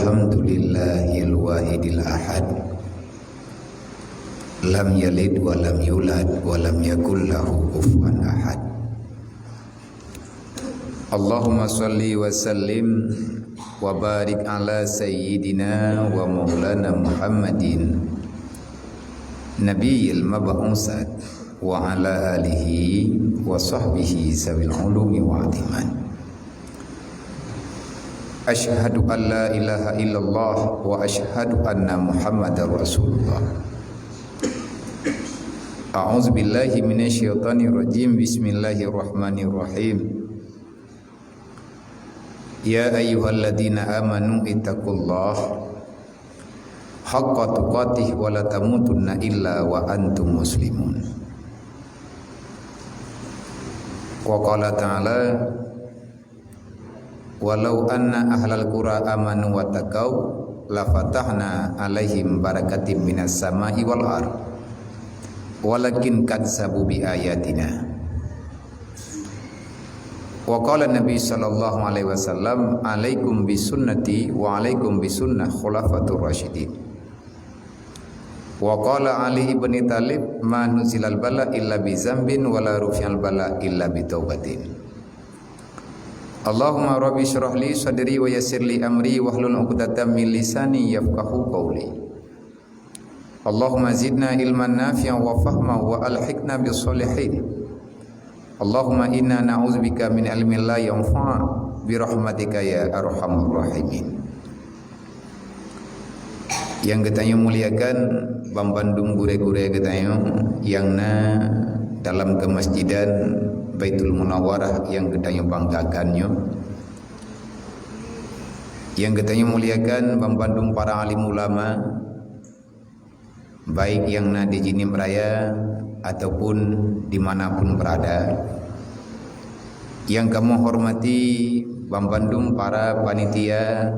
Alhamdulillahil wahidil ahad, lam yalid wa lam yulad wa lam yakul lahu kufuwan ahad. Allahumma salli wa sallim wa barik ala sayyidina wa maulana Muhammadin nabiyil mab'usat wa ala alihi wa sahbihi sawil ulumi wa atiman. Asyhadu an la ilaha illallah wa asyhadu anna Muhammadar Rasulullah. A'udzu billahi minasyaitonir rajim. Bismillahirrahmanirrahim. Ya ayyuhalladzina amanu ittaqullaha haqqa tuqatih wa la tamutunna illa wa antum muslimun. Wa qala ta'ala walau anna ahlal qura amanu wa taqaw la fatahna alaihim barakatim minas samai wal ard walakin kadzabu bi ayatina. Wa qala Nabi sallallahu alaihi wasallam alaikum bisunnati wa alaikum bisunnah khulafatur rasyidin. Wa qala Ali ibn Talib ma nuzilal bala illa bi zambin wa la rufi'al bala illa bi taubatin. Allahumma rabbi syrah li sadri wa yassir li amri wahlul 'uqdatam min lisani yafqahu qawli. Allahumma zidna ilman nafi'an wa fahman wa alhiqna bis solihin. Allahumma inna na'udzubika min ilmin la yanfa' bi rahmatika ya arhamar rahimin. Yang kita muliakan Bambandung gure-gure kita yang dalam kemasjidan Baitul Munawwarah yang kita banggakannya, yang kita muliakan Bambandung para alim ulama, baik yang di Jinim Raya ataupun dimanapun berada, yang kamu hormati Bambandung para panitia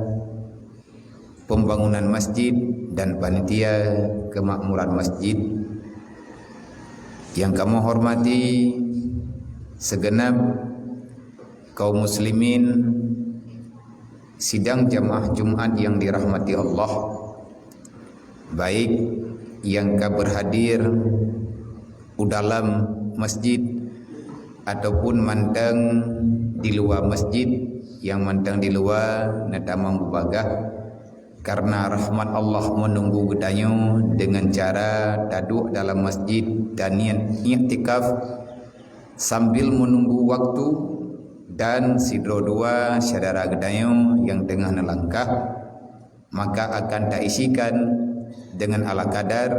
pembangunan masjid dan panitia kemakmuran masjid, yang kamu hormati segenap kaum muslimin sidang jamaah Jumat yang dirahmati Allah, baik yang berhadir dalam masjid ataupun mantang di luar masjid, yang mantang di luar nadamang bubagah karena rahmat Allah menunggu gedanyo dengan cara duduk dalam masjid dan niat i'tikaf sambil menunggu waktu, dan sidro dua saudara gedanyo yang tengah nelangkah, maka akan tak isikan dengan ala kadar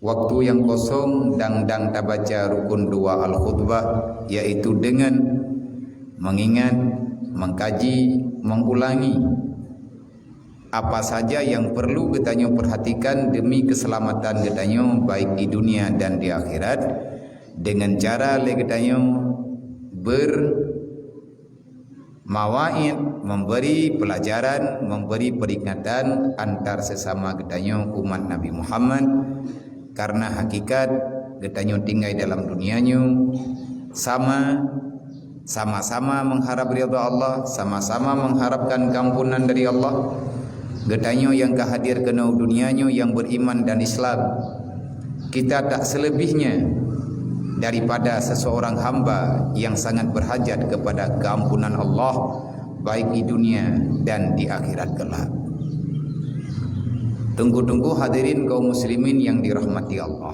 waktu yang kosong dan tabaca rukun dua al-khutbah, yaitu dengan mengingat, mengkaji, mengulangi apa saja yang perlu getanyo perhatikan demi keselamatan getanyo baik di dunia dan di akhirat, dengan cara getanyo bermawaid, memberi pelajaran, memberi peringatan antar sesama getanyo umat Nabi Muhammad, karena hakikat getanyo tinggal dalam dunianyo sama-sama mengharap ridha Allah, sama-sama mengharapkan kampunan dari Allah. Getanyo yang kehadir kena dunianyo yang beriman dan Islam, kita tak selebihnya daripada seseorang hamba yang sangat berhajat kepada keampunan Allah baik di dunia dan di akhirat kelak. Tunggu-tunggu hadirin kaum muslimin yang dirahmati Allah,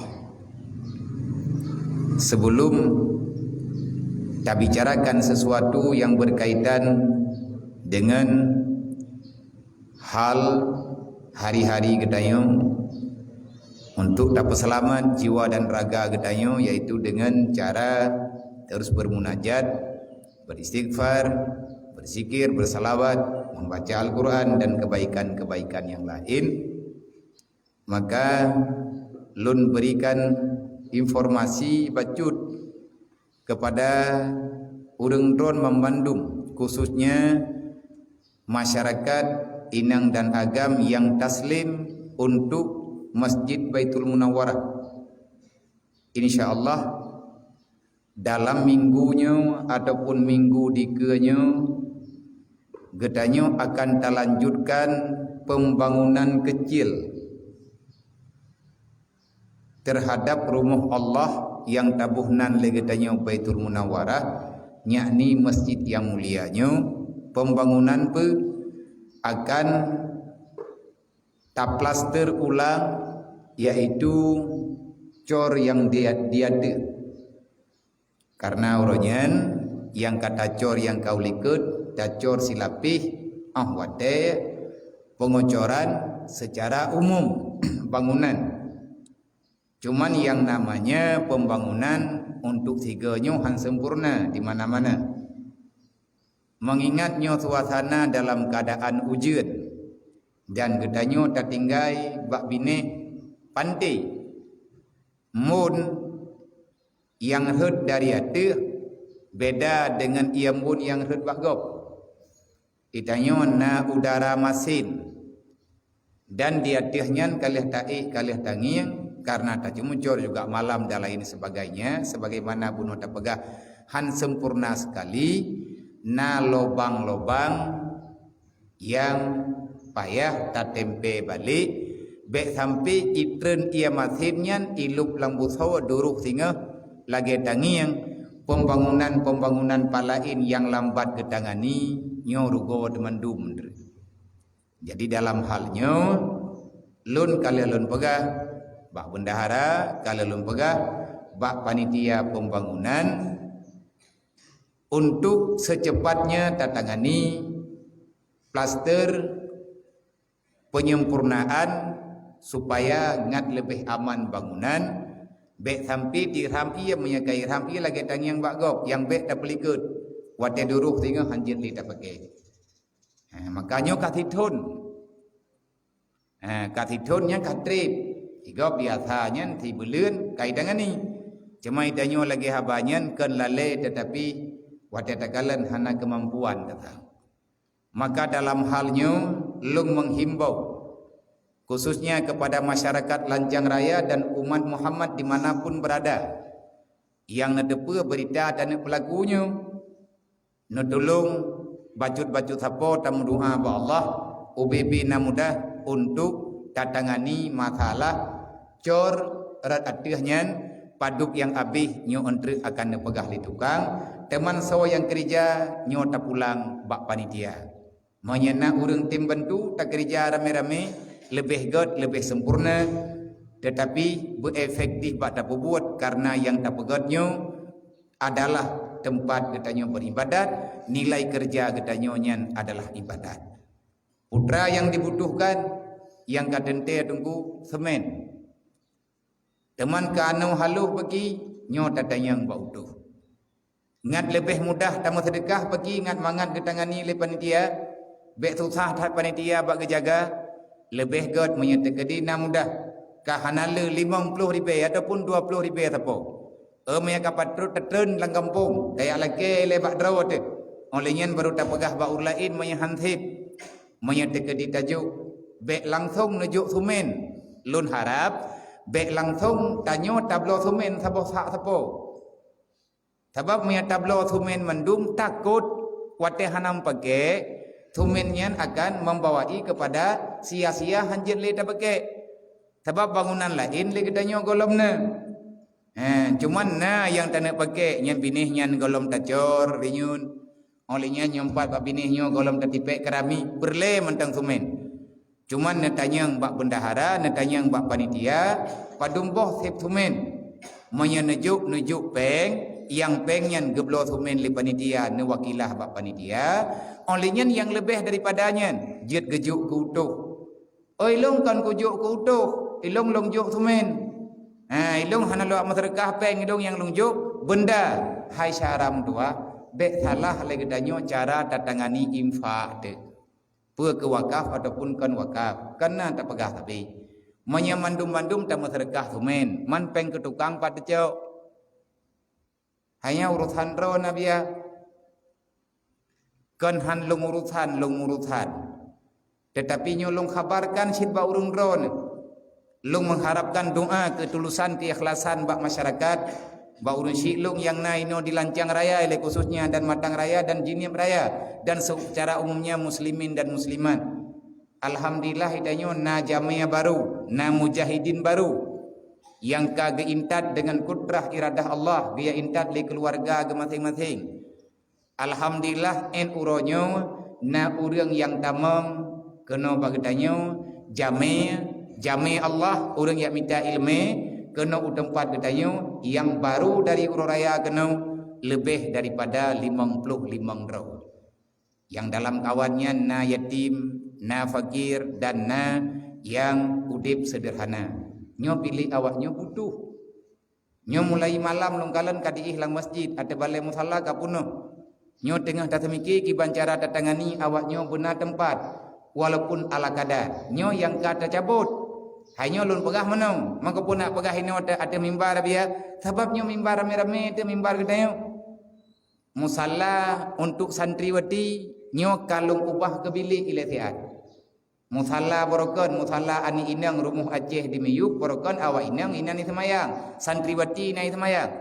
sebelum kita bicarakan sesuatu yang berkaitan dengan hal hari-hari getanyo untuk dapat selamat jiwa dan raga getanyo, yaitu dengan cara terus bermunajat, beristighfar, berzikir, bersalawat, membaca Al-Quran dan kebaikan-kebaikan yang lain. Maka lun berikan informasi bacut kepada urang dron Membandung, khususnya masyarakat Inang dan Agam yang taslim untuk Masjid Baitul Munawwarah. InsyaAllah dalam minggunya ataupun minggu dikanya getanyo akan talanjutkan pembangunan kecil terhadap rumah Allah yang tabuhnan legetanyo Baitul Munawwarah, yakni masjid yang mulianya. Pembangunan akan taplaster ulang, yaitu cor yang diada. Karena oronyan yang kata cor yang kau likut, cor silapih wate pengocoran secara umum bangunan. Cuman yang namanya pembangunan untuk tiganya han sempurna di mana-mana. Mengingatnya suasana dalam keadaan hujan dan gedanyo tertinggai bak bine pantai. Mun yang herd dari atas beda dengan iambun yang herd bak gop. Itanyo na udara masin dan di atasnya kalih taih kalih tangiang. Karena tak muncul juga malam dan lain sebagainya, sebagaimana bunuh tak pegah han sempurna sekali. Na lobang-lobang yang payah tak tempe balik bek sampai itren ia masihnya ilup lambu sawa duruk singa lagi tangiang pembangunan palain yang lambat ketangani nyorugo demandum. Jadi dalam halnya lun kali lun pegah bak bendahara, kalau lum pegah bak panitia pembangunan untuk secepatnya tatangani plaster penyempurnaan supaya ngat lebih aman bangunan. Bek sampai dirham ia menyakai dirham ia lagi tang yang bak gop yang bek tak pelikut wate duruk tinggal hanjir li tak pakai. Makanya katitun katitunnya katrip tiga biasanya ti belun kaitangan ni. Cuma idanyo lagi habanyan kan lale tetapi wate takalan hana kemampuan datang. Maka dalam halnya lung menghimbau khususnya kepada masyarakat Lanjang Raya dan umat Muhammad dimanapun berada yang nedepe berita dan pelakunya nedulung bajut-bajut sapo tamu doa ba Allah UBB na mudah untuk tatangani masalah cor erat atihnya paduk yang habis nyo entre akan nepegah di tukang teman sawa yang kerja nyo tak pulang bak panitia menyena urang tim bantu tak kerja rame-rame lebih god lebih sempurna tetapi berefektif bak tak buat karena yang tak pegatnyo adalah tempat getanyo beribadat, nilai kerja getanyo nyan adalah ibadat. Putra yang dibutuhkan yang kadente tunggu semen. Teman kanau haluh pergi nyo tatanyang bau tu. Ngat lebih mudah tamu sedekah pergi ngat mangat getangani le panitia. Bek susah tat panitia bak gejaga lebih god menyetekedi na mudah. Kahanale 50 ribu ataupun 20 ribu sapo. Maya kapat tertren lang kampung daya lagi le bak draw te. Olehnya baru tak pegah bak urlain maya hansip. Menyetekedi tajuk bek langsung nujuk sumen. Lun harap bek langsung tanyo tablo sumen sabo sak sapo. Sebab punya tablo sumen mendum takut wate hanam pakai sumennya akan membawai kepada sia-sia hanjir le tak pakai. Sebab bangunan lain le kedanyo golomna. Cuman na yang tak nak pakai nyan binihnya golom tacor rinyun. Olehnya nyompat bak binihnya golom tatipek kerami berle mentang sumen. Cuman netanyang bak bendahara, netanyang bak panitia, padumboh sip sumen. Menyejuk peng, yang pengnya geblo sumen li panitia, ne wakilah bak panitia. Olehnya yang lebih daripadanya, jet gejuk ke utuh. Oi long kan kujuk ke utuh, ilong long juk sumen. Ilong hana lo masyarakat peng ilong yang long juk, benda hai syaram tua, bek salah lagi danyo cara tatangani infak te. Pua ke wakaf ataupun kan wakaf kena tak pegah tapi menyamandum-mandum tak masyarakat sumen man peng ke tukang pada cok hanya urusan ro nabia kan han long urusan tetapi nyolong kabarkan sitba urung ron long mengharapkan doa ketulusan keikhlasan bak masyarakat ba urun silung yang naino di Lancang Raya ile khususnya dan Matang Raya dan Jiniam Raya dan secara umumnya muslimin dan muslimat. Alhamdulillah hidayah na jamiah baru, na mujahidin baru yang kage intat dengan kudrah iradah Allah, dia intat li keluarga ke masing-masing. Alhamdulillah en uronyo na urang yang tamam kena bagdanyo jami Allah urang yang minta ilmu kena utempat gedanyo yang baru dari uro raya kena lebih daripada 55 draw. Yang dalam kawannya na yatim, na fakir dan na yang udip sederhana. Nyo pilih awaknyo butuh. Nyo mulai malam lungkalan kadi ihlang masjid ada balai musalla kapuno. Nyo tengah tatamiki ki bancara datangani awaknyo benar tempat walaupun ala kadar. Nyo yang kata cabut. Hanyo lun pegah menong. Maka pun nak pegah ini ada mimbar biar sebabnya mimbar rame-rame itu mimbar gedayo. Musalla untuk santriwati nyo kalung ubah ke bilik ilatiat. Musalla borokan, musalla ani inang rumuh Aceh di Miyuk borokan awak inang ni semayang. Santriwati nai semayang.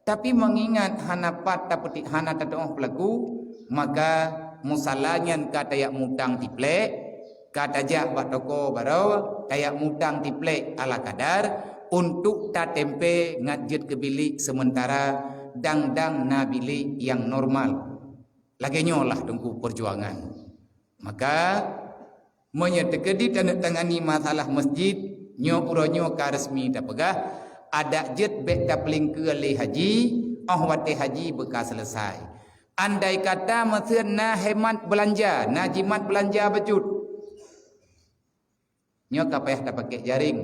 Tapi mengingat hanapat tapetik hana tatoh pelaku, maka musallanya kata yak mutang tiplek, kata jak bak toko barau, kayak mutang tiplek ala kadar untuk tak tempe ngajit ke bilik sementara dang-dang na bilik yang normal. Lagi nyolah tunggu perjuangan. Maka menyedekedi dan tangani masalah masjid nyo uronyo ka resmi dah pegah ada jet bek kapling ke le haji ahwate haji bekas selesai. Andai kata mesin na hemat belanja, na jimat belanja becut. Nyo kapayah dah pakai jaring.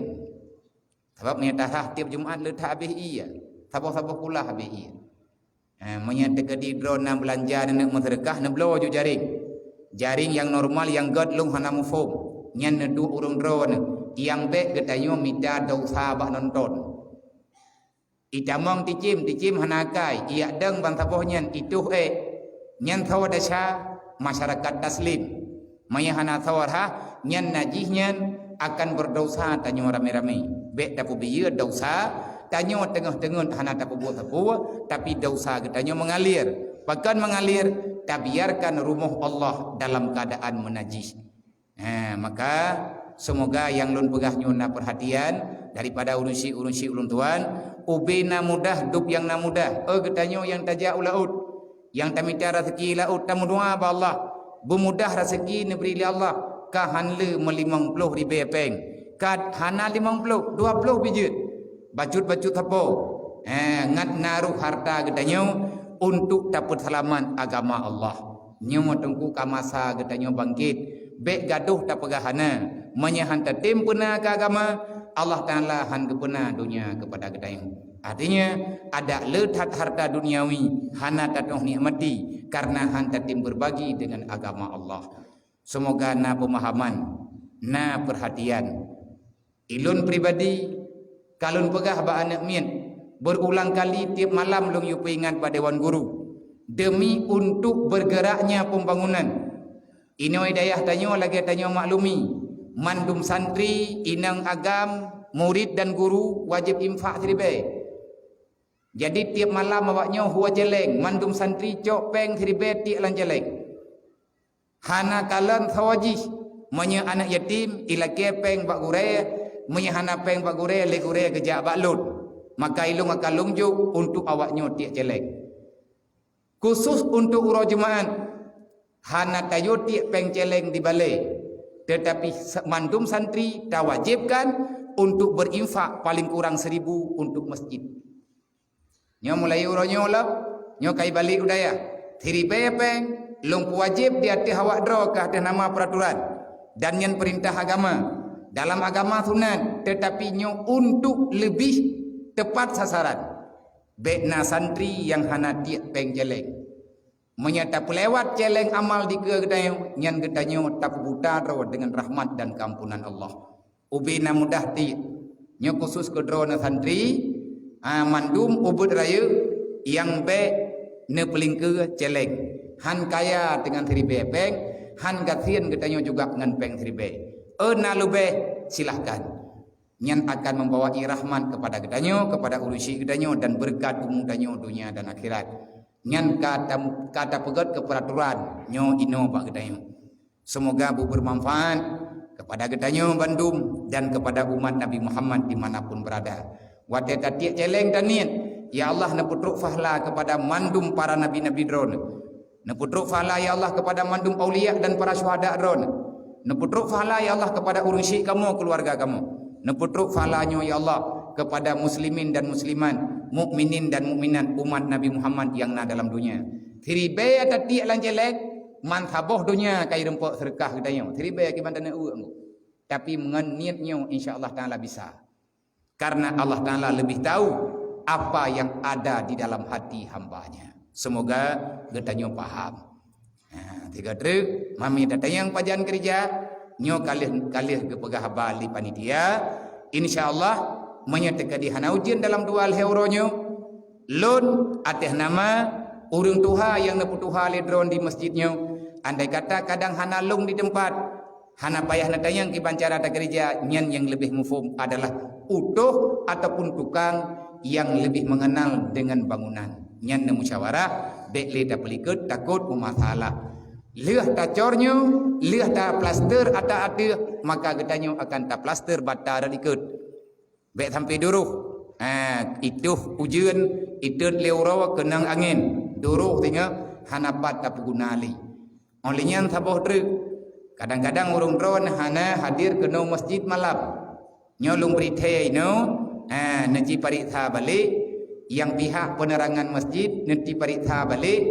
Sebab menyatah tiap Jumaat le tak habis iya. Sabah-sabah pula habis iya. Menyedekedi drone na belanja dan nak sedekah na blow ju jaring. Jaring yang normal yang god lung hana mufum. Nyan nedu urung drone yang bek gedayo minta dosa bak nonton. Itamong ticim hanakai ia deng bangsa bohnyan itu nyan thawar dasha masyarakat taslim maya hana thawar ha nyan najihnya akan berdosa tanyo rame-rame bek dapu biya dosa tanyo tengah-tengah hana dapu buat tapi dosa getanyo mengalir bahkan mengalir tabiarkan rumah Allah dalam keadaan menajis. Maka semoga yang lun pegah nyuna perhatian daripada urusi ulun tuan ubena mudah dup yang na mudah getanyo yang tajak ulaut yang tamita rezeki laut tamu doa ba Allah bemudah rezeki negeri Allah ka hanle me50 ribu peng ka hana 50 20 biji bacut-bacut tapo ngat naruh harta getanyo untuk dapat selamat agama Allah nyomo tengku ka masa getanyo bangkit bek gaduh ta pegahana menyahan tatim puna ke agama Allah Ta'ala han kepena dunia kepada gedayang. Artinya ada letak harta duniawi hana tatoh nikmati karena han tatim berbagi dengan agama Allah. Semoga na pemahaman, na perhatian. Ilun pribadi kalun pegah ba anak mien berulang kali tiap malam long yu ingat pada dewan guru demi untuk bergeraknya pembangunan. Ino hidayah tanyo lagi tanyo maklumi mandum santri inang agam murid dan guru wajib infak seribe. Jadi tiap malam awaknya huwa jeleng mandum santri cok peng seribe ti lan jeleng. Hana kalan thawajih menya anak yatim ila kepeng bak gure menya hana peng bak gure le gure gejak bak lut. Maka ilung akalung juk untuk awaknya ti jeleng. Khusus untuk uro jemaat hana kayu ti peng jeleng di balai. Tetapi mandum santri diwajibkan untuk berinfak paling kurang 1000 untuk masjid. Nyo mulai uronyo lah, nyo kai balik udaya. Thiri peng, long wajib di hati hawak dro ke atas nama peraturan dan yang perintah agama. Dalam agama sunat, tetapi nyo untuk lebih tepat sasaran. Bekna santri yang hana tiak peng jeleng. Menyata pelewat celeng amal di kegedayo nyan gedanyo tak buta rawat dengan rahmat dan keampunan Allah. Ubina mudah ti nyo khusus ke drone santri mandum ubud raya yang be ne peling ke celeng han kaya dengan 1000 peng han gatien gedanyo juga dengan peng 1000 na lube silahkan nyan akan membawa rahmat kepada gedanyo, kepada urusi gedanyo dan berkat umudanyo dunia dan akhirat. Nyan kata pegat ke peraturan nyo ino bak gedanyo. Semoga bermanfaat kepada gedanyo Bandung dan kepada umat Nabi Muhammad dimanapun berada. Wate tatiak celeng dan niat, ya Allah neputruk fahla kepada mandum para nabi-nabi dron. Neputruk fahla ya Allah kepada mandum aulia dan para syuhada dron. Neputruk fahla ya Allah kepada urusi kamu, keluarga kamu. Neputruk fahlanya ya Allah kepada muslimin dan musliman, mukminin dan mukminat umat Nabi Muhammad yang na dalam dunia. Tiribe tatiak lan celeng man thaboh dunia kai rempok serkah gedanyo. Tiribe akibat dana u. Tapi mengan niatnya insya-Allah taala bisa. Karena Allah Ta'ala lebih tahu apa yang ada di dalam hati hambanya. Semoga getanyo paham. Tiga truk, mami datang pajan kerja, nyo kalih ke pegah bali panitia. InsyaAllah menyatakan di hana ujian dalam dua heuronyo. Lun ateh nama urung tuha yang nepu tuha ledron di masjidnya. Andai kata kadang hana lung di tempat, hana payah natayang kibancara tak kerja, nyan yang lebih mufum adalah utuh ataupun tukang yang lebih mengenal dengan bangunan. Nyan musyawarah, dek le tak pelikut takut masalah. Leh tak cornyo, leh tak plaster ada, maka getanyo akan tak plaster bata dan ikut. Bek sampai duruh. Itu ujian, itu leurawa kenang angin. Duruh tinggal hanapat tak gunali. Olehnya saboh truk. Kadang-kadang urung drone hana hadir ke no masjid malam. Nyolong berita nanti pariksa balik yang pihak penerangan masjid nanti pariksa balik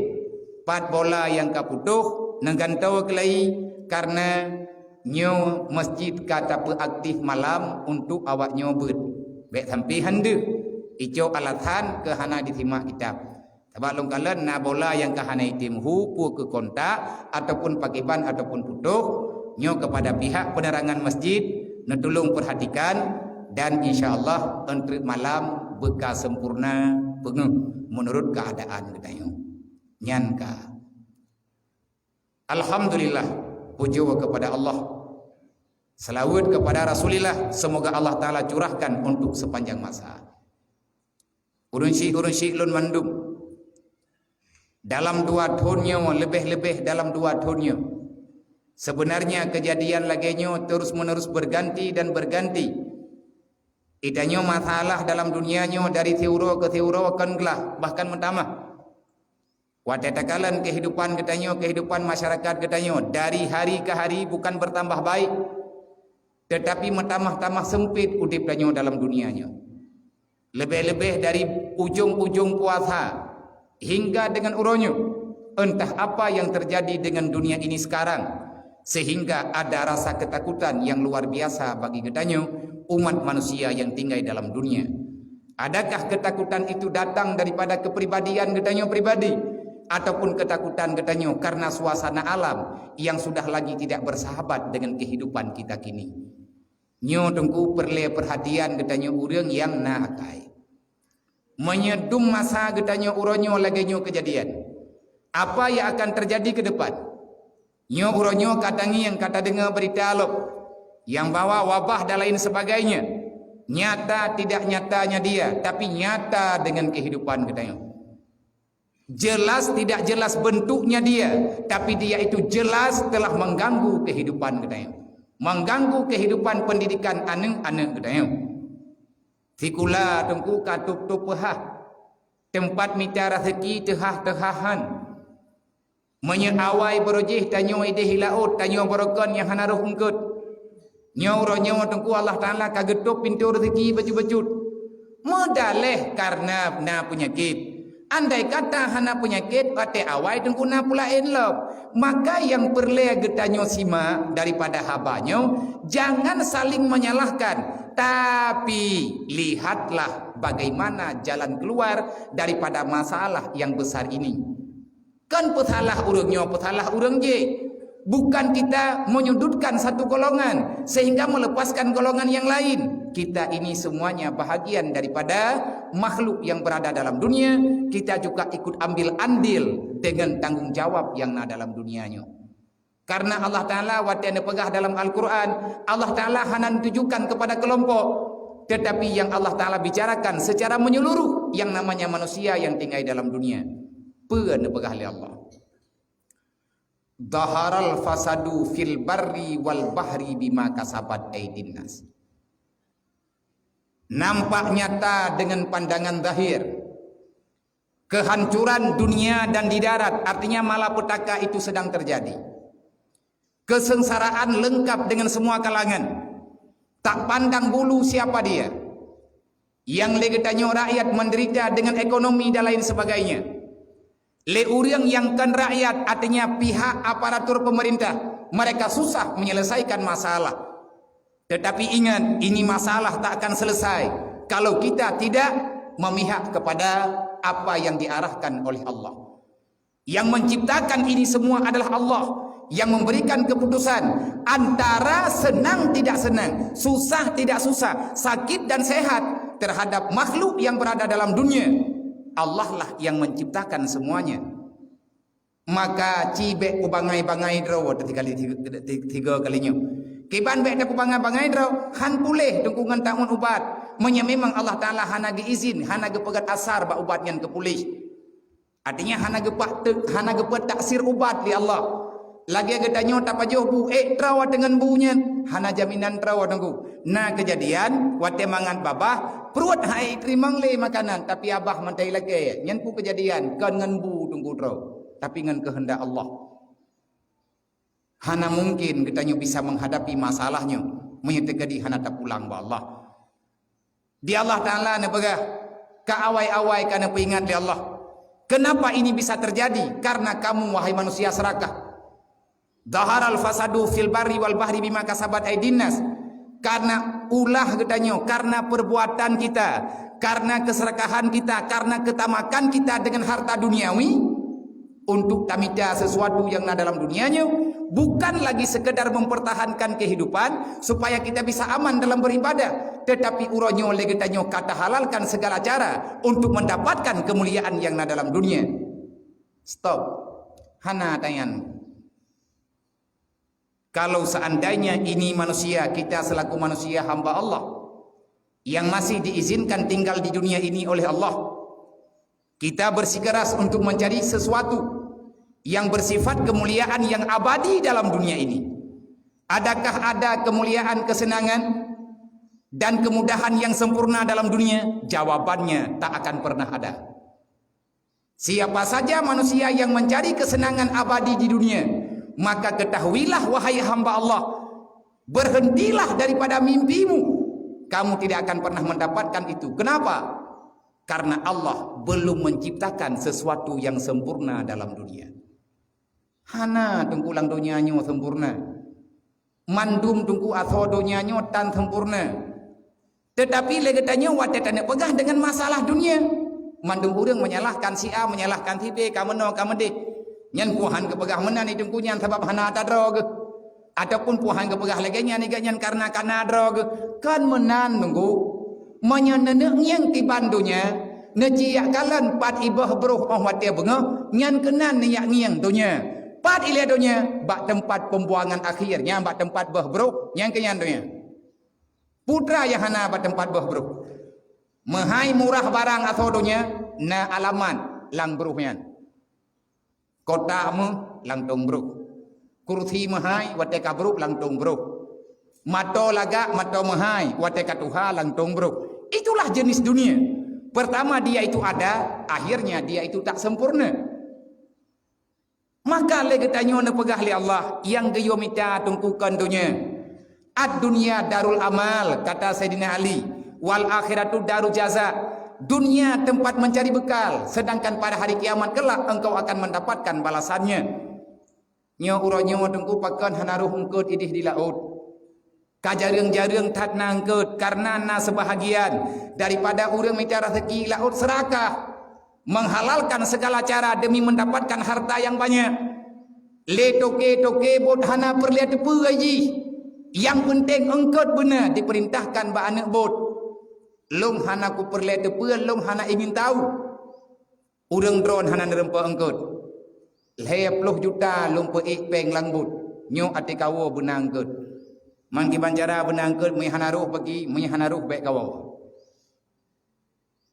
pat bola yang kaputuh nenggantau kelai karena nyo masjid kata peaktif malam untuk awak nyobut baik sampai hande ijo alasan ke hana diterima kitab sebab longkalan na bola yang ke hana itimhu pu ke kontak ataupun pakiban ataupun putuh nyo kepada pihak penerangan masjid tolong perhatikan dan insyaAllah untuk malam bekas sempurna menurut keadaan kita nyanka. Alhamdulillah puji kepada Allah, selawat kepada Rasulullah, semoga Allah Ta'ala curahkan untuk sepanjang masa. Urun-urun lun mandum dalam 2 tahunnya, lebih-lebih dalam 2 tahunnya. Sebenarnya kejadian laginya terus-menerus berganti dan berganti. Idanyo masalah dalam dunianya dari teuro ke teuro akan gelah, bahkan mentambah. Wadatakalan kehidupan getanyo, kehidupan masyarakat getanyo dari hari ke hari bukan bertambah baik, tetapi mentambah-tambah sempit udip danyo dalam dunianya. Lebih-lebih dari ujung-ujung puasa hingga dengan uronyo. Entah apa yang terjadi dengan dunia ini sekarang. Sehingga ada rasa ketakutan yang luar biasa bagi getanyo umat manusia yang tinggal dalam dunia. Adakah ketakutan itu datang daripada kepribadian getanyo pribadi ataupun ketakutan getanyo karena suasana alam yang sudah lagi tidak bersahabat dengan kehidupan kita kini? Nyo tengku perle perhatian getanyo urang yang nakai. Menyedum masa getanyo uronyo lagi nyo kejadian. Apa yang akan terjadi ke depan? Nyo uronyo katangi yang kata dengar berita alop yang bawa wabah dan lain sebagainya. Nyata tidak nyatanya dia, tapi nyata dengan kehidupan katanya. Jelas tidak jelas bentuknya dia, tapi dia itu jelas telah mengganggu kehidupan katanya. Mengganggu kehidupan pendidikan anak-anak katanya. Tikula tengku katup tupah tempat mita rezeki tehah-tehahan. Menyeawai berojih tanyo ide hilaut tanyo berokon yang hana roh ungkut nyo tengku Allah Ta'ala kagetuk pintu rezeki baju-baju modaleh karena na penyakit. Andai kata hana penyakit ate awai tengku na pula enlop, maka yang perle getanyo sima daripada habanyo jangan saling menyalahkan, tapi lihatlah bagaimana jalan keluar daripada masalah yang besar ini. Kan petalah urangnya, petalah urang je. Bukan kita menyudutkan satu golongan sehingga melepaskan golongan yang lain. Kita ini semuanya bahagian daripada makhluk yang berada dalam dunia. Kita juga ikut ambil andil dengan tanggung jawab yang ada dalam dunianya. Karena Allah Ta'ala watiana pegah dalam Al-Quran, Allah Ta'ala hanan tujukan kepada kelompok Tetapi yang Allah Ta'ala bicarakan secara menyeluruh yang namanya manusia yang tinggal dalam dunia. Peun pegah li Allah. Dhaharal fasadu fil barri wal bahri bima kasabat aydin nas. Nampak nyata dengan pandangan zahir kehancuran dunia dan di darat, artinya malapetaka itu sedang terjadi. Kesengsaraan lengkap dengan semua kalangan. Tak pandang bulu siapa dia. Yang legetanya rakyat menderita dengan ekonomi dan lain sebagainya. Le orang yang kan rakyat, artinya pihak aparatur pemerintah, mereka susah menyelesaikan masalah. Tetapi ingat, ini masalah tak akan selesai kalau kita tidak memihak kepada apa yang diarahkan oleh Allah. Yang menciptakan ini semua adalah Allah, yang memberikan keputusan antara senang tidak senang, susah tidak susah, sakit dan sehat terhadap makhluk yang berada dalam dunia. Allah lah yang menciptakan semuanya. Maka cibek kubangai-bangai draw tiga kalinya. Kiban bek dak kubangai-bangai draw han pulih tungkungan tahun ubat. Memang Allah Taala hana izin, hana pegat asar ba ubat yang kepulih. Artinya hana gepat taksir ubat di Allah. Lagi kita nyota pajoh bu, trawa dengan bunya, hana jaminan trawa tunggu. Nah kejadian, wate mangan babah, perut hai terimang le makanan, tapi abah mantai lagi. Nyan pu kejadian, kan ngan bu tunggu traw, tapi ngan kehendak Allah. Hana mungkin kita bisa menghadapi masalahnya, menyertegadi hana tak pulang ba Allah. Di Allah Taala ne begah, ka awai-awai kana peingat di Allah. Kenapa ini bisa terjadi? Karena kamu wahai manusia serakah. Dhaharal fasadu fil barri wal bahri bima kasabat aydin nas. Karena ulah katanya, karena perbuatan kita, karena keserakahan kita, karena ketamakan kita dengan harta duniawi untuk tamita sesuatu yang ada dalam dunianya, bukan lagi sekedar mempertahankan kehidupan supaya kita bisa aman dalam beribadah, tetapi uronyo legetanya kata halalkan segala cara untuk mendapatkan kemuliaan yang ada dalam dunia. Stop. Hana tayan. Kalau seandainya ini manusia, kita selaku manusia hamba Allah yang masih diizinkan tinggal di dunia ini oleh Allah, kita bersikeras untuk mencari sesuatu yang bersifat kemuliaan yang abadi dalam dunia ini. Adakah ada kemuliaan, kesenangan dan kemudahan yang sempurna dalam dunia? Jawabannya tak akan pernah ada. Siapa saja manusia yang mencari kesenangan abadi di dunia, maka ketahuilah wahai hamba Allah, berhentilah daripada mimpimu. Kamu tidak akan pernah mendapatkan itu. Kenapa? Karena Allah belum menciptakan sesuatu yang sempurna dalam dunia. Hana tungkulang dunianya sempurna. Mandum tungku atho dunianya tan sempurna. Tetapi legetanya watetane pegah dengan masalah dunia. Mandum orang menyalahkan si A, menyalahkan si B, kameno kamede. Nyan puhan kepegah menan itu kunyan sebab hana ta drog. Ataupun puhan kepegah lagi nyan iganyan karena drog. Kan menan nunggu menyenenek yang tibandunya neciak kalan pat ibah beruh oh wate bengah nyan kenan niyak ngiang dunya. Pat ile dunya bak tempat pembuangan akhirnya bak tempat bah beruh yang kenyan dunya. Putra yang hana bak tempat bah beruh. Mahai murah barang atau dunya na alaman lang beruhnya. Kota mu lang tong bro. Kursi mahai wate kabruk lang tong bro. Mato laga mato mahai wate katuha lang tong bro. Itulah jenis dunia. Pertama dia itu ada, akhirnya dia itu tak sempurna. Maka legetanyo ne pegah li Allah yang geyomita tungkukan dunia. Ad dunia darul amal kata Sayyidina Ali, wal akhiratu darul jaza. Dunia tempat mencari bekal, sedangkan pada hari kiamat kelak engkau akan mendapatkan balasannya. Nyo uronyo tungku pakan hanaruh engkeut idih di laut. Kajareng-jareng tat nangkeut karena na sebahagian daripada urang minta rezeki laut serakah, menghalalkan segala cara demi mendapatkan harta yang banyak. Le toke bot hana perlihat pe aji. Yang penting engkeut benar diperintahkan ba anak bot. Long hana ku perlihat depan, long hana ingin tahu. Urang drone hana nerempa engkut. 10 juta long pe peng langbut. Nyo ati kawo benang engkut. Man ki bancara benangkeut mehanaruh bagi mehanaruh baik kawau.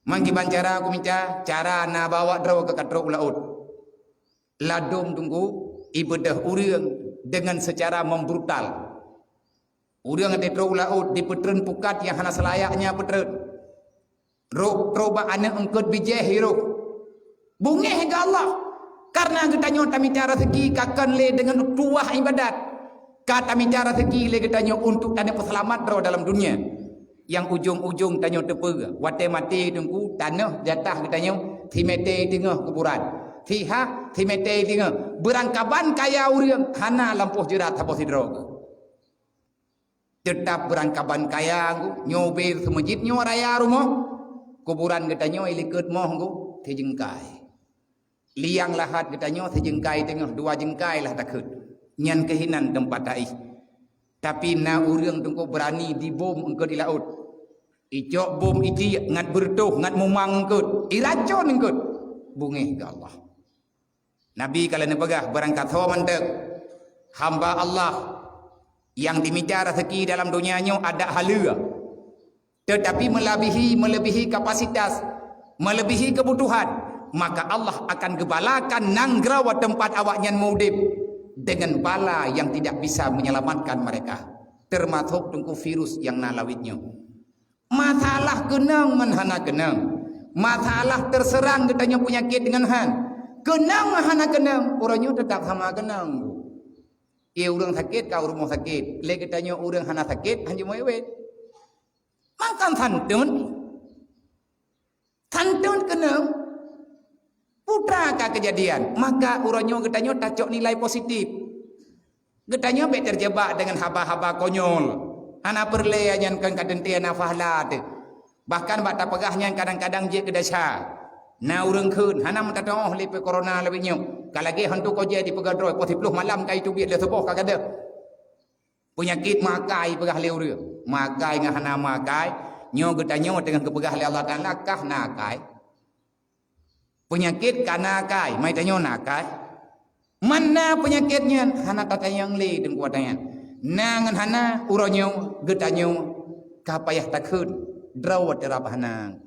Man ki bancara aku minta cara na bawa draw ke katrok laut. Ladum tunggu ibadah urang dengan secara membrutal. Urang ate trok laut di petren pukat yang hana selayaknya petren. Rok troba anak engkeut bijeh hirup. Bungeh ke Allah. Karena kita nyota bicara segi kakan le dengan tuah ibadat. Kata bicara segi le kita nyota untuk tanya peselamat draw dalam dunia. Yang ujung-ujung tanya tepe. Wate mati tunggu tanah jatah kita nyota. Timete tengah kuburan. Tiha timete tengah. Berangkaban kaya urang. Hana lampuh jerat habis draw. Tetap berangkaban kaya nyobir semajid nyo raya rumah. Kuburan kita nyota ilikut moh tejengkai. Liang lahat kita nyo sejengkai tengah 2 jengkai lah takut. Nyan kehinan tempat taih. Tapi na urang tunggu berani dibom engkau di laut. Icok bom iti ngat bertuh ngat mumang engkau. Iracun engkau. Bungih ke Allah. Nabi kalau nepegah berangkat hawa mantek. Hamba Allah yang dimicara rezeki dalam dunia nyo ada halua. Tetapi melebihi kapasitas, melebihi kebutuhan. Maka Allah akan gebalakan nanggrawa tempat awaknya mudib dengan bala yang tidak bisa menyelamatkan mereka, termasuk tunggu virus yang nalawitnya. Masalah kenang menhana kenang, masalah terserang katanya penyakit dengan han kenang menhana kenang, orangnya tetap sama kenang. Ia orang sakit kau rumah sakit, le katanya orang hana sakit hanya mewet. Makan santun kenang. Putra ka kejadian, maka uranyo getanya tacok nilai positif. Getanya be terjebak dengan haba-haba konyol. Ana perle anyan kan kadentian nafahlat. Bahkan bak tapegahnya kadang-kadang je kedasa. Na urang keun hana mentatoh lepe corona lebih nyok. Kalagi hantu ko je di pegadroi 10 malam kai tu biat le seboh ka kada. Penyakit makai pegah le urang. Makai ngahana makai, nyo getanya dengan kepegah le Allah Taala kah nakai. Penyakit karena kai, mai tanyo nakai. Mana penyakitnya? Hana kata yang le dengan kuatanya. Nangan hana uronyo getanyo kapayah takut drawat terap hanang.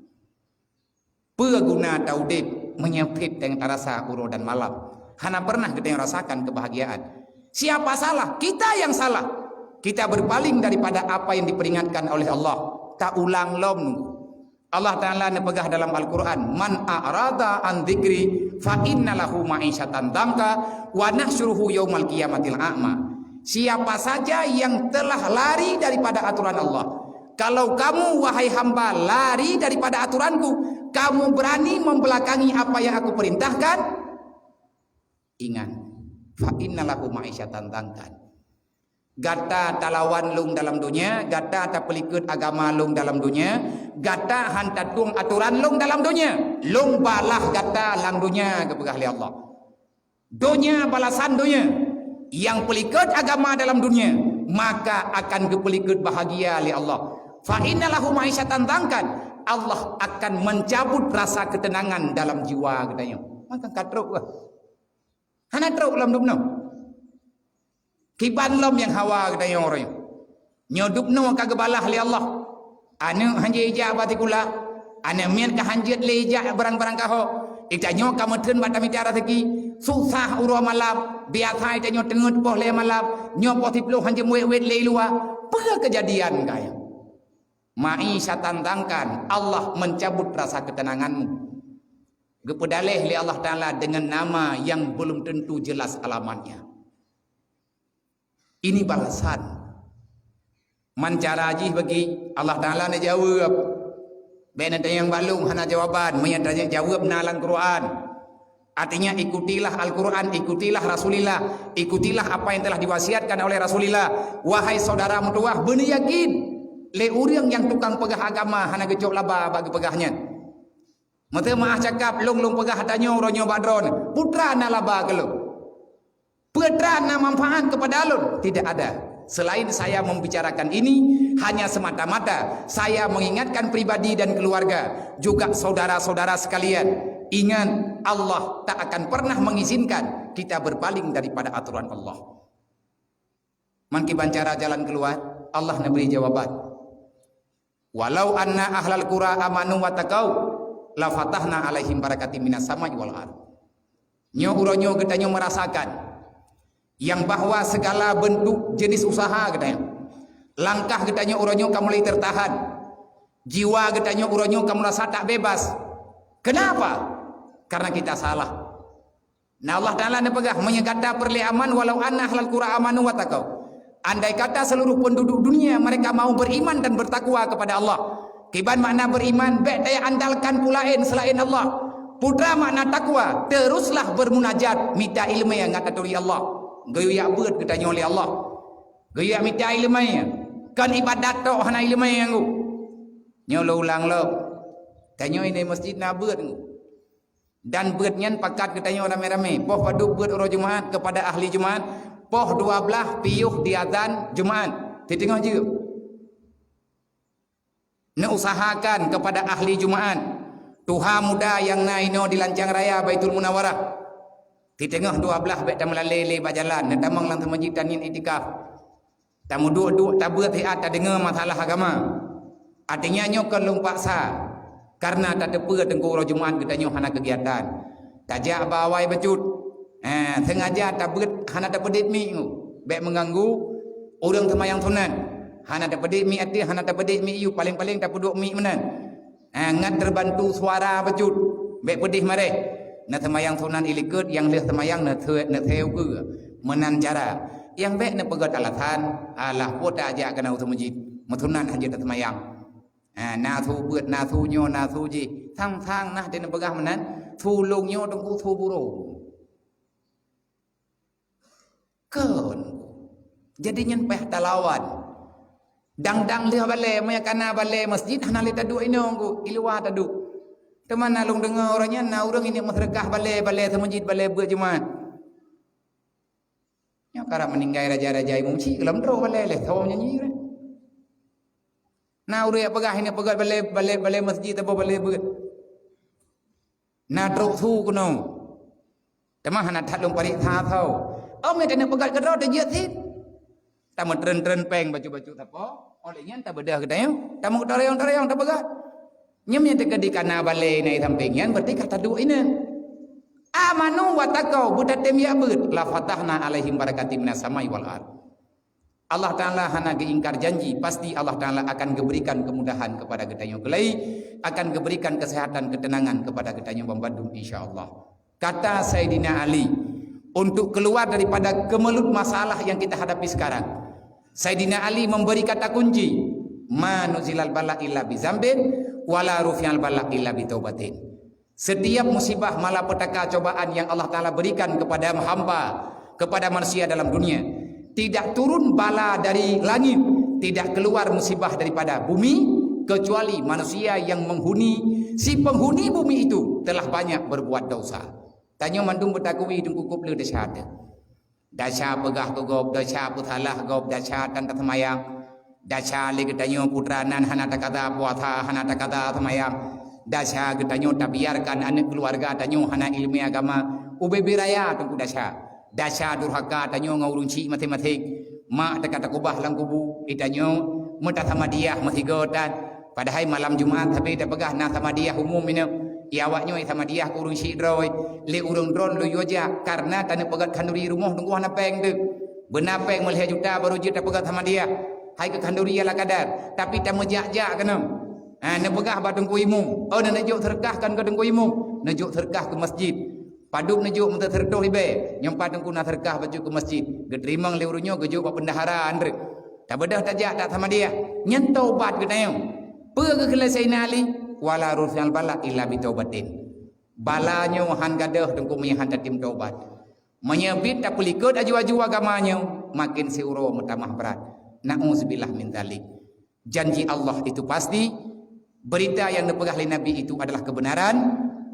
Peguna taudib menyempit dengan rasa uro dan malam. Hana pernah kita yang rasakan kebahagiaan. Siapa salah? Kita yang salah. Kita berpaling daripada apa yang diperingatkan oleh Allah. Tak ulang lom. Allah Ta'ala nepegah dalam Al-Quran, man a'rada an dzikri fa inna lahu ma'isyatan dhamka wa nahsyuruhu yaumal qiyamatil a'ma. Siapa saja yang telah lari daripada aturan Allah. Kalau kamu wahai hamba lari daripada aturanku, kamu berani membelakangi apa yang aku perintahkan, ingat, fa inna lahu ma'isyatan dhamka. Gata talawan lung dalam dunia, gata tak pelikut agama lung dalam dunia, gata hantatung aturan lung dalam dunia, lung balah gata lang dunia kepegah li Allah. Dunia balasan dunia, yang pelikut agama dalam dunia, maka akan kepelikut bahagia li Allah. Fa innalahu ma'isyatan dhankan, Allah akan mencabut rasa ketenangan dalam jiwa katanya. Maka katruk lah. Hana truk dalam dubno. Kiban lom yang hawa kita yang orang nyodup no kagebalah li Allah ane hanje ija batikula ane mian ka hanjet le ija barang-barang kaho ita nyo kametun batami tiara segi susah uro malam biasa ita nyo tengut poh le malam nyo potiplo hanje muet le luar apa kejadian kaya ma'isyatan dhankan Allah mencabut rasa ketenanganmu gepedaleh li Allah Ta'ala dengan nama yang belum tentu jelas alamatnya. Ini balasan. Mancara aji bagi Allah Ta'ala nak jawab. Bena yang balung hana jawaban. Menyatakan jawab nalang Quran. Artinya ikutilah Al-Quran, ikutilah Rasulullah, ikutilah apa yang telah diwasiatkan oleh Rasulullah. Wahai saudara mutuah, benar yakin. Le urang yang tukang pegah agama hana gejok laba bagi pegahnya. Mata maah cakap long pegah tanya ronyo badron. Putra na laba kalau. Putra na manfaat kepada alun tidak ada. Selain saya membicarakan ini, hanya semata-mata saya mengingatkan pribadi dan keluarga, juga saudara-saudara sekalian. Ingat, Allah tak akan pernah mengizinkan kita berpaling daripada aturan Allah. Man ki bancara jalan keluar. Allah nak beri jawaban. Walau anna ahlal qura amanu wa taqau la fatahna alaihim barakatim minas sama'i wal ardh. Nyo uronyo getanyo merasakan yang bahwa segala bentuk jenis usaha getanyo, langkah getanyo uronyo kamu mulai tertahan, jiwa getanyo uronyo kamu rasa tak bebas. Kenapa? Karena kita salah. Nah Allah Ta'ala nepegah menyekata perli aman walau anna ahlal qura amanu wa taqau. Andai kata seluruh penduduk dunia mereka mau beriman dan bertakwa kepada Allah. Kiban makna beriman, baik daya andalkan pulain selain Allah. Putra makna takwa, teruslah bermunajat, minta ilmu yang kata tuli Allah. Gayu yak beut katanya oleh Allah. Gayu yak minta ilmu yang kan ibadat tok hana ilmu yang ku. Nyo lo ulang lo. Tanyo ini masjid na beut ku. Dan beutnya pakat katanya rame-rame. Poh padu beut orang Jumaat kepada ahli Jumaat. Poh 12 piyuh di azan Jumaat. Ditengah juga. Nak usahakan kepada ahli Jumaat. Tuha muda yang naino di lancang raya Baitul Munawwarah. Di tengah 12 baik tamu lele berjalan. Nak tamang lang masjid tanin itikaf. Tamu duk-duk tabut hiat tak dengar masalah agama. Artinya nyo kan lung paksa. Karena tak tepa tengku orang Jumaat kita nyo hana kegiatan. Tajak bawai becut. Sengaja tabut hana tak pedit mi. Baik mengganggu orang semayang sunat. Hana tak pedit mi ati, hana tak pedit mi iu. Paling-paling tak peduk mi menan. Ngat terbantu suara becut. Baik pedih mareh. Nak semayang sunat ilikut yang leh semayang nak theo ke. Menan cara. Yang baik nak pegat alasan. Alah pun tak ajak kena usah masjid. Metunat hanya tak semayang. Na thu beut na thu nyo na thu ji. Thang nah dia nak pegah menan. Thu long nyo tengku thu burung. Kan. Jadi nyen peh talawan. Dang-dang liha balai, maya kana balai masjid hana li tadu ino ku, iluwa tadu. Teman nalung dengar orangnya na urang ini masrekah balai masjid balai buat Jumaat. Nya kara meninggai raja-raja mumci kelam dro balai leh thaw nyanyi re. Na urang pegah ini pegat balai masjid apa balai buat. Na dro thu kuno. Teman hana thatlung parik tha thau. Om ni nak pegat kedro dah jiat sit. Tamu tren-tren peng baju-baju tapo. Olehnya tak bedah kedai. Tamu tarayong tak pegat. Nyemnya tegadi kana balai nai sampingnya berarti kata dua ini. Amanu wa taqau budatem ya beut la fatahna alaihim barakatim minas samai wal ard. Allah Taala hana geingkar janji, pasti Allah Taala akan memberikan kemudahan kepada gedanyo kelai, akan memberikan kesehatan ketenangan kepada gedanyo Bambadung insyaallah. Kata Sayyidina Ali, untuk keluar daripada kemelut masalah yang kita hadapi sekarang. Sayyidina Ali memberi kata kunci, ma nuzilal bala illa bizambin wala rufi'al bala illa bitaubatin. Setiap musibah malapetaka cobaan yang Allah Taala berikan kepada hamba, kepada manusia dalam dunia, tidak turun bala dari langit, tidak keluar musibah daripada bumi kecuali manusia yang menghuni, si penghuni bumi itu telah banyak berbuat dosa. Tanya mandung bertakui dung kukup le dasyat. Dasya pegah kegop, dasya putalah gop, dasya tan tamayang. Dasya le getanyo putranan hana takata puasa, hana takata tamayang. Dasya getanyo tak biarkan anak keluarga tanyo hana ilmu agama. Ube biraya tunggu dasya. Dasya durhaka tanyo ngurunci matematik. Mak takata kubah lang kubu itanyo muta samadiyah masih gotan. Padahal malam Jumaat tapi tak pegah na samadiyah umum ini. Iawaknya sama dia kurung sidroy le urung dron lu yoja karena tanah pegat kanduri rumah tunggu hana peng tu benar peng melihat juta baru juta pegat sama dia hai ke kanduri ala kadar tapi tak mejak-jak kena nak pegah batung ku imum nak najuk terkahkan ke tunggu imum najuk terkah ke masjid paduk najuk muta terdoh ibe nyempat tunggu na terkah baju ke masjid gedrimang le urunyo gejuk ke bendahara andre tak bedah tajak tak sama dia nyentau bat ke tayong pe ke kelesai ali wala rufi'al bala illa bitaubatin. Balanyo han gadah tengku menyahan tatim taubat. Menyebit tak pelikut aju-aju agamanya makin siuro mutamah berat. Na'udzubillah min dzalik. Janji Allah itu pasti, berita yang dipegah oleh Nabi itu adalah kebenaran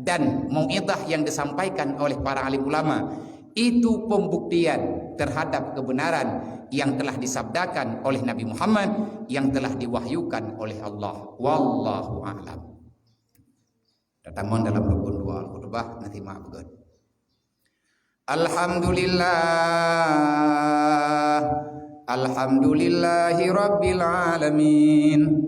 dan mau'izah yang disampaikan oleh para alim ulama itu pembuktian terhadap kebenaran yang telah disabdakan oleh Nabi Muhammad yang telah diwahyukan oleh Allah. Wallahu a'lam. Datang dalam rukun dua al-khutbah nanti maaf God. Alhamdulillah Alhamdulillahi Rabbil Alamin.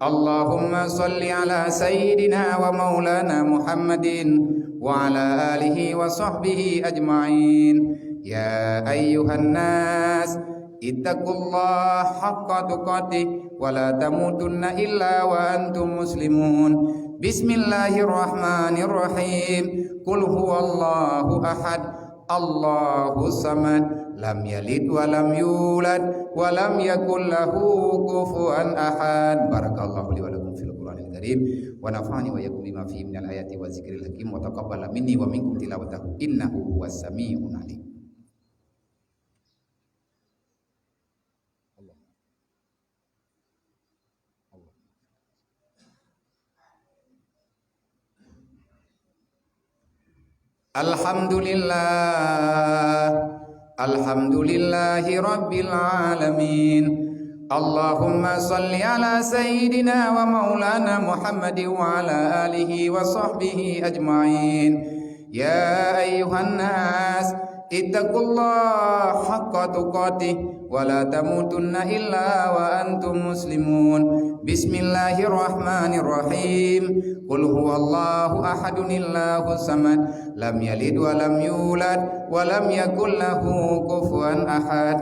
Allahumma salli ala Sayyidina wa maulana Muhammadin wa ala alihi wa sahbihi ajma'in. Ya ayyuhan nas, ittaqullaha haqqa tuqatih wa la tamutunna illa wa antum muslimun. Bismillahirrahmanirrahim. Qul huwallahu ahad, Allahus samad, lam yalid wa lam yulad wa lam yakul lahu kufuwan ahad. Barakallahu li wa lakum fil Qur'anil Karim wa nafa'ani wa yakum bima fihi minal ayati wa zikril hakim wa taqabbala minni wa minkum tilawatahu innahu huwas sami'un alim. Alhamdulillah, alhamdulillahi rabbil alamin. Allahumma salli ala Sayyidina wa maulana Muhammadin wa ala alihi wa sahbihi ajma'in. Ya ayyuhan nas, ittaqullaha haqqa tuqatih wa la tamutunna illa wa antum muslimun. Bismillahirrahmanirrahim. Qul huwallahu ahadunillahus samad, lam yalid wa lam yulad wa lam yakul lahu kufuwan ahad.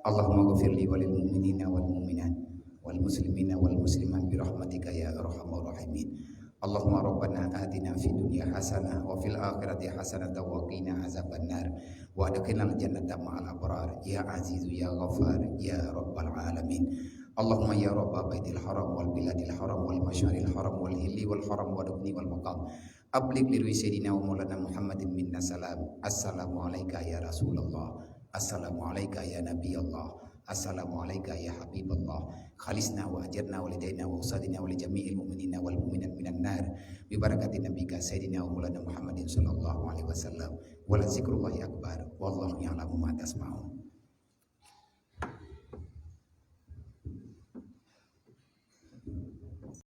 Allahumma ghfirli walil mu'minina wal mu'minat wal muslimina wal muslimat bi rahmatika ya arhamar rahimin. Allahumma rabbana atina fid dunya hasanah wa fil akhirati hasanah wa qina azabannar wa adkhilnal jannata ma'al abrar ya azizu ya ghafar ya rabbal alamin. Allahumma ya rabb baitil haram wal biladil haram wal masyaril haram wal hilli wal haram wa rukni wal maqam ablig li sayyidina wa maulana Muhammadin minna salam. Assalamu alayka ya Rasulullah, assalamu alayka ya Nabi Allah, assalamu alayka ya Habiballah. Khalisna wa ajarna wa lidaina wa usadina wa li jami'il mu'minina wal mu'minat minan nar bi barakati nabika sayyidina wa maulana Muhammadin sallallahu alaihi wasallam. Wa la zikrullahi akbar wallahu ya'lamu ma tasma'un.